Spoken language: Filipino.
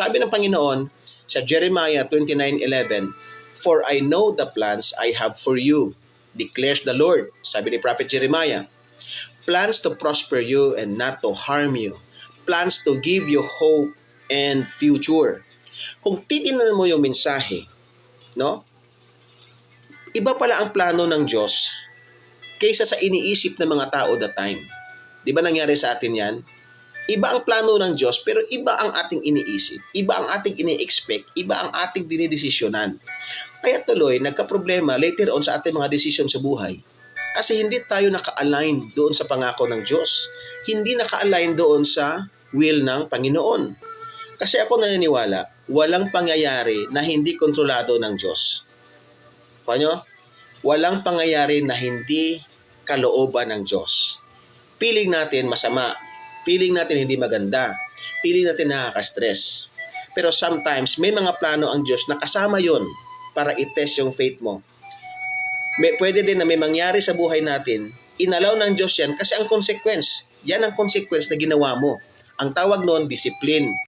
Sabi ng Panginoon sa Jeremiah 29:11, "For I know the plans I have for you, declares the Lord." Sabi ni Prophet Jeremiah, "Plans to prosper you and not to harm you. Plans to give you hope and future." Kung titingnan mo yung mensahe, no? Iba pala ang plano ng Diyos kaysa sa iniisip ng mga tao that time. Di ba nangyari sa atin yan? Iba ang plano ng Diyos, pero iba ang ating iniisip. Iba ang ating ini-expect. Iba ang ating dinidesisyonan. Kaya tuloy, nagka-problema later on sa ating mga desisyon sa buhay. Kasi hindi tayo naka-align doon sa pangako ng Diyos. Hindi naka-align doon sa will ng Panginoon. Kasi ako naniniwala, walang pangyayari na hindi kontrolado ng Diyos. Paano? Walang pangyayari na hindi kalooban ng Diyos. Piling natin masama. Piling natin hindi maganda. Piling natin nakaka-stress. Pero sometimes, may mga plano ang Diyos na kasama yon para i-test yung faith mo. Pwede din na may mangyari sa buhay natin, inalaw ng Diyos yan kasi ang consequence. Yan ang consequence na ginawa mo. Ang tawag noon, discipline.